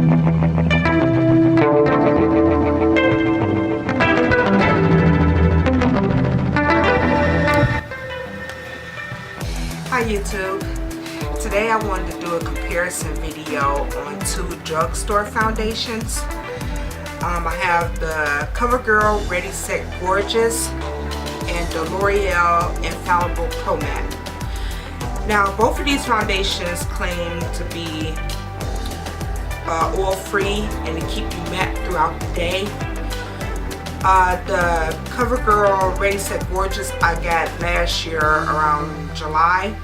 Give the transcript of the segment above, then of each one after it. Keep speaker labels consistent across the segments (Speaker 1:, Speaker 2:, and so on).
Speaker 1: Hi YouTube. Today I wanted to do a comparison video on two Drugstore foundations. I have the Covergirl Ready Set Gorgeous and the L'Oreal Infallible Pro Matte. Now both of these foundations claim to be oil free and to keep you matte throughout the day. The Covergirl Ready Set Gorgeous I got last year around July,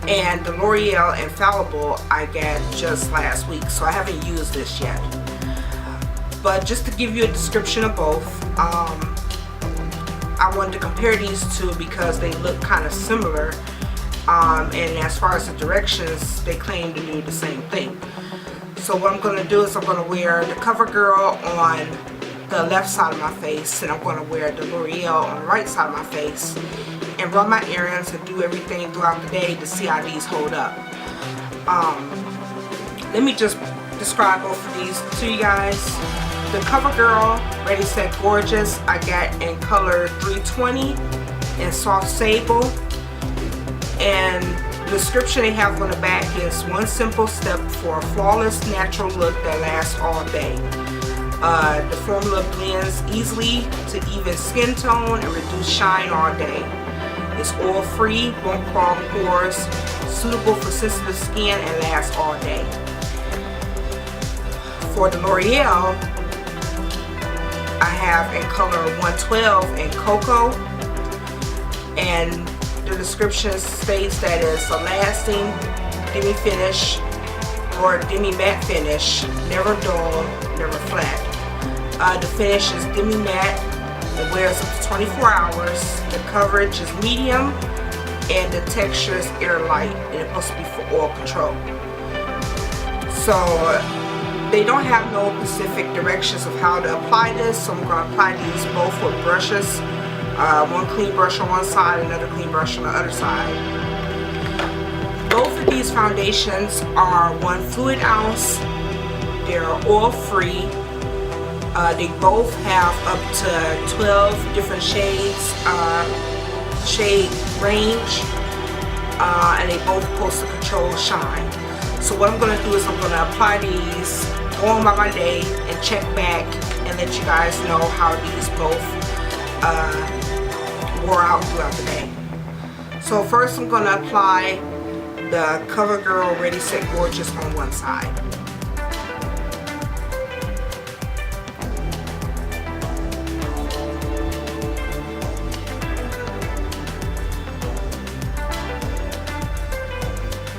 Speaker 1: and the L'Oreal Infallible I got just last week, so I haven't used this yet. But just to give you a description of both, I wanted to compare these two because they look kind of similar, and as far as the directions, they claim to do the same thing. So what I'm going to do is I'm going to wear the Covergirl on the left side of my face, and I'm going to wear the L'Oreal on the right side of my face and run my errands and do everything throughout the day to see how these hold up. Let me just describe both of these to you guys. The Covergirl Ready Set Gorgeous I got in color 320 and soft sable, and the description they have on the back is one simple step for a flawless natural look that lasts all day. The formula blends easily to even skin tone and reduce shine all day. It's oil free, won't clog pores, suitable for sensitive skin, and lasts all day. For the L'Oreal, I have in color 112 in cocoa, and the description states that it's a lasting demi-finish or demi-matte finish, never dull, never flat. The finish is demi-matte. It wears up to 24 hours. The coverage is medium, and the texture is air light, and it's supposed to be for oil control. So they don't have no specific directions of how to apply this, so I'm going to apply these both with brushes. One clean brush on one side, another clean brush on the other side. Both of these foundations are 1 fluid ounce. They're oil free. They both have up to 12 different shades, shade range, and they both supposed to control shine. So what I'm going to do is I'm going to apply these, go on by my day, and check back and let you guys know how these both wore out throughout the day. So first I'm going to apply the Covergirl Ready Set Gorgeous on one side.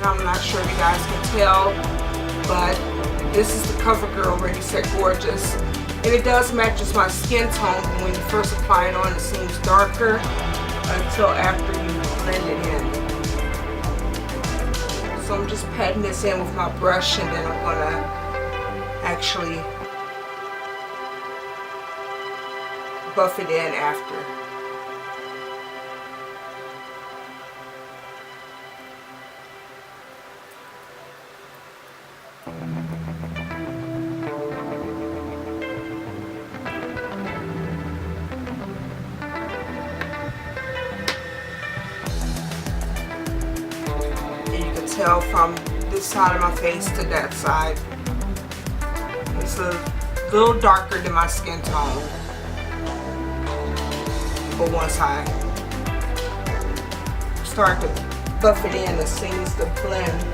Speaker 1: I'm not sure if you guys can tell, but this is the Covergirl Ready Set Gorgeous, and it does matches my skin tone, but when you first apply it on it seems darker until after you blend it in. So I'm just patting this in with my brush, and then I'm going to actually buff it in after. Tell from this side of my face to that side, it's a little darker than my skin tone for one side. Start to buff it in, it seems to blend.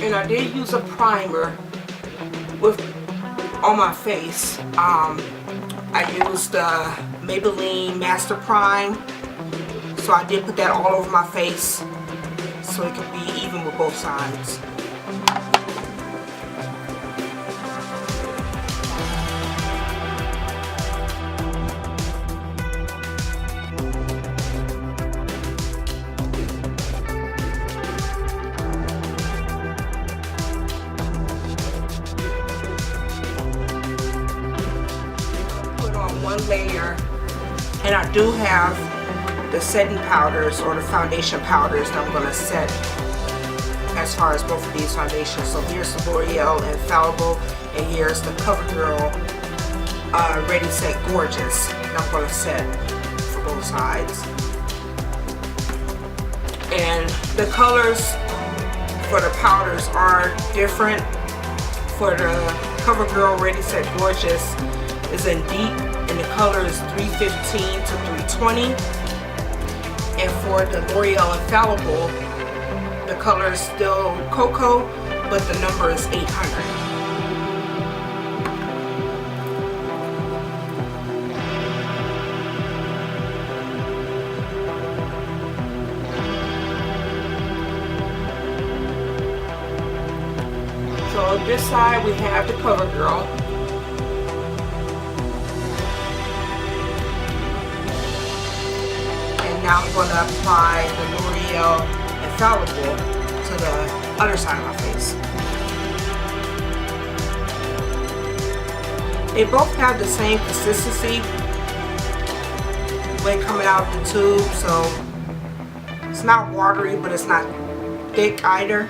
Speaker 1: And I did use a primer on my face. I used Maybelline Master Prime, so I did put that all over my face so it could be even with both sides. one layer, and I do have the setting powders or the foundation powders that I'm going to set as far as both of these foundations. So here's the L'Oreal Infallible, and here's the CoverGirl Ready Set Gorgeous that I'm going to set for both sides. And the colors for the powders are different. For the CoverGirl Ready Set Gorgeous is in deep, and the color is 315 to 320. And for the L'Oreal Infallible, the color is still cocoa, but the number is 800. So on this side we have the CoverGirl. And now I'm going to apply the L'Oreal Infallible to the other side of my face. They both have the same consistency when coming out of the tube, so it's not watery, but it's not thick either.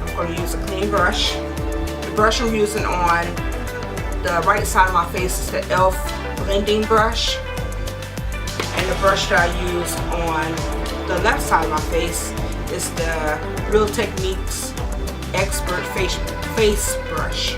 Speaker 1: I'm going to use a clean brush. The brush I'm using on the right side of my face is the e.l.f. blending brush, and the brush that I use on the left side of my face is the Real Techniques Expert Face Brush.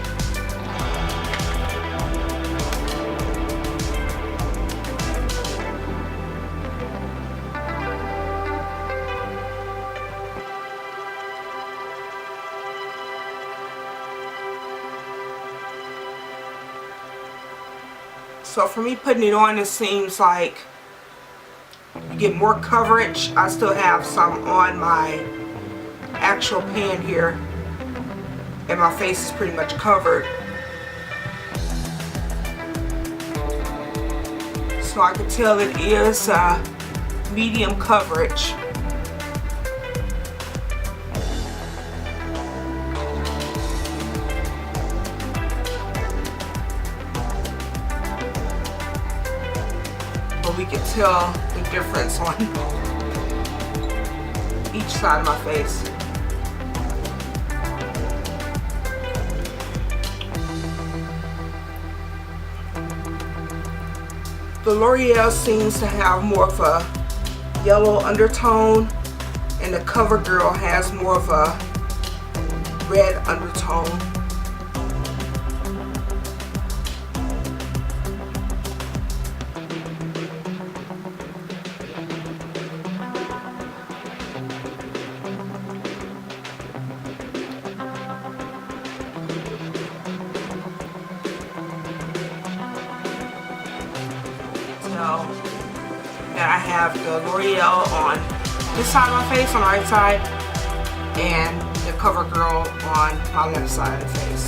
Speaker 1: So for me putting it on, it seems like you get more coverage. I still have some on my actual pan here, and my face is pretty much covered. So I can tell it is medium coverage. We can tell the difference on each side of my face. The L'Oreal seems to have more of a yellow undertone, and the CoverGirl has more of a red undertone. That I have the L'Oreal on this side of my face, on the right side, and the CoverGirl on my left side of the face.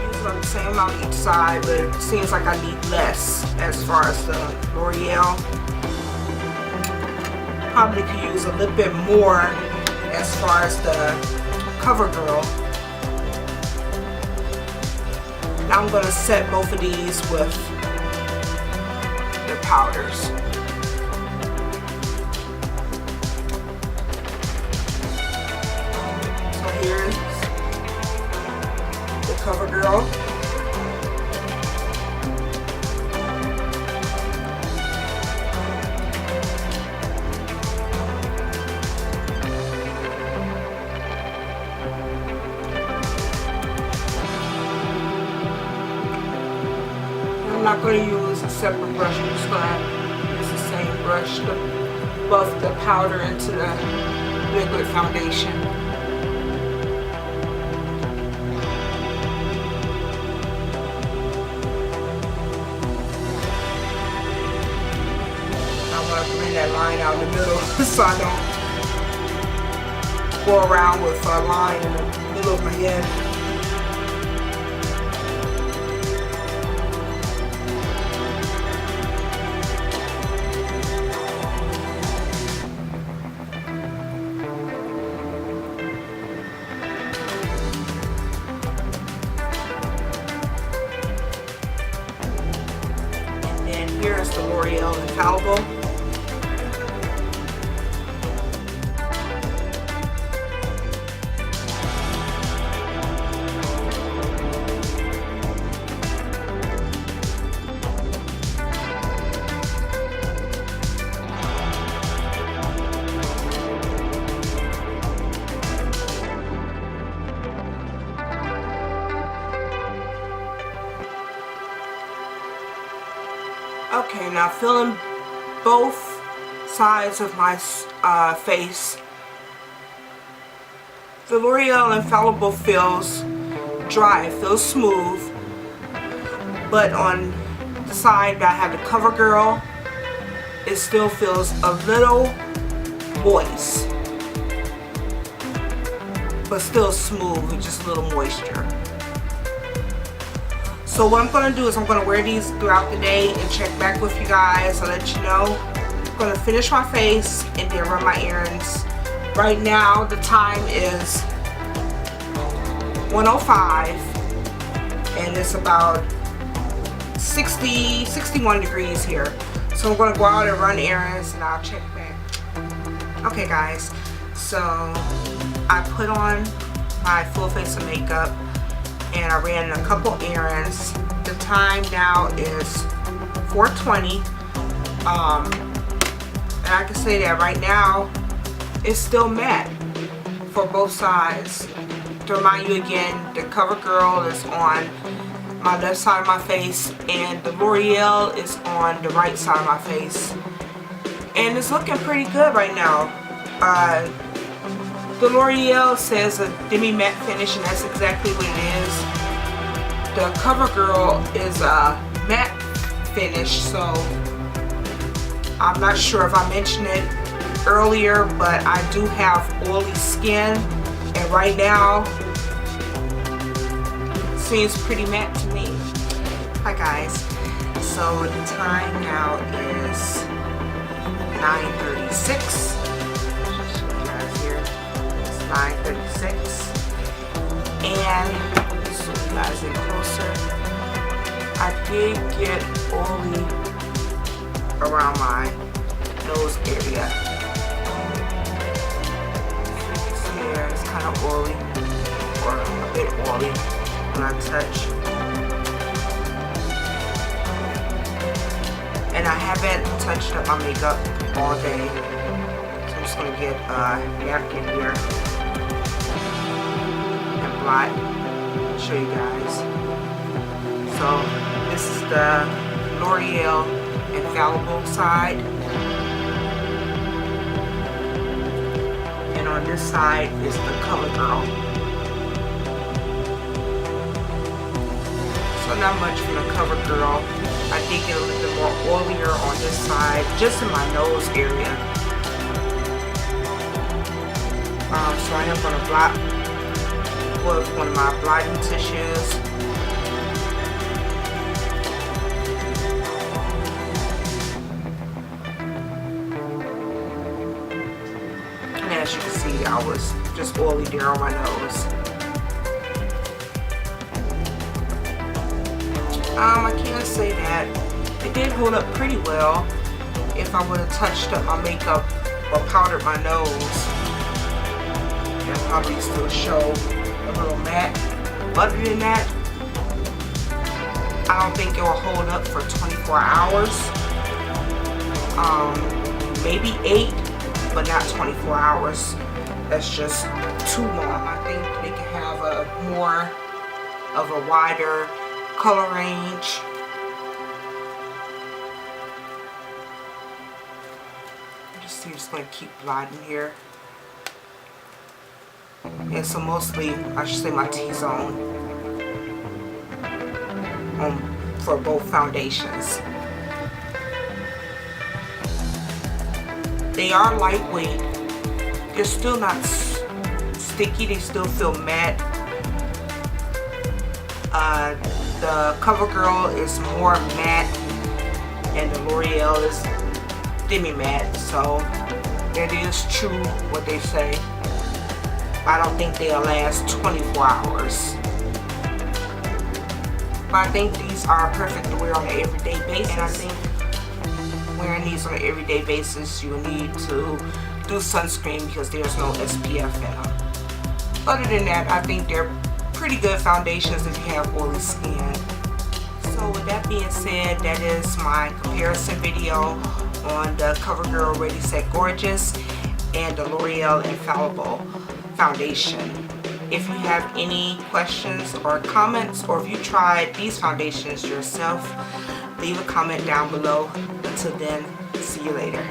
Speaker 1: Use about the same amount each side, but it seems like I need less as far as the L'Oreal. Probably could use a little bit more as far as the CoverGirl. Now I'm going to set both of these with the powders. So here's the CoverGirl. I'm not going to use a separate brush. I'm just going to use the same brush to buff the powder into the liquid foundation. I want to bring that line out in the middle so I don't go around with a line in the middle of my head. here is the L'Oreal Infallible. Okay, now filling both sides of my face. The L'Oreal Infallible feels dry, it feels smooth, but on the side that I have the Covergirl, it still feels a little moist, but still smooth with just a little moisture. So what I'm going to do is I'm going to wear these throughout the day and check back with you guys. I'll let you know. I'm going to finish my face and then run my errands. Right now the time is 1:05 and it's about 61 degrees here. So I'm going to go out and run errands and I'll check back. Okay guys, so I put on my full face of makeup and I ran a couple errands. The time now is 4:20, and I can say that right now it's still matte for both sides. To remind you again, the Covergirl is on my left side of my face and the L'Oreal is on the right side of my face, and it's looking pretty good right now. The L'Oreal says a Demi-Matte finish, and that's exactly what it is. The Covergirl is a matte finish, so I'm not sure if I mentioned it earlier, but I do have oily skin, and right now it seems pretty matte to me. Hi guys, so the time now is 9:36. 9:36, and so you guys in closer, I did get oily around my nose area. So you can see there, it's kind of oily, or a bit oily when I touch. And I haven't touched up my makeup all day, so I'm just going to get a napkin here. Show you guys. So this is the L'Oreal Infallible side, and on this side is the Covergirl. So not much from the Covergirl. I did get a little bit more oilier on this side, just in my nose area. So I am going to blot with one of my blotting tissues. And as you can see, I was just oily there on my nose. I can't say that. It did hold up pretty well. If I would have touched up my makeup or powdered my nose, it'll probably still show a little matte. Other than that, I don't think it will hold up for 24 hours. Maybe 8, but not 24 hours. That's just too long. I think they can have a more of a wider color range. I'm just going to keep blotting here. And so mostly, I should say my T-zone for both foundations. They are lightweight. They're still not sticky. They still feel matte. The Covergirl is more matte, and the L'Oreal is Demi-Matte. So it is true what they say. I don't think they'll last 24 hours. But I think these are perfect to wear on an everyday basis. And I think wearing these on an everyday basis, you will need to do sunscreen because there's no SPF in them. Other than that, I think they're pretty good foundations if you have oily skin. So with that being said, that is my comparison video on the Covergirl Ready Set Gorgeous and the L'Oreal Infallible foundation. If you have any questions or comments, or if you tried these foundations yourself, leave a comment down below. Until then, see you later.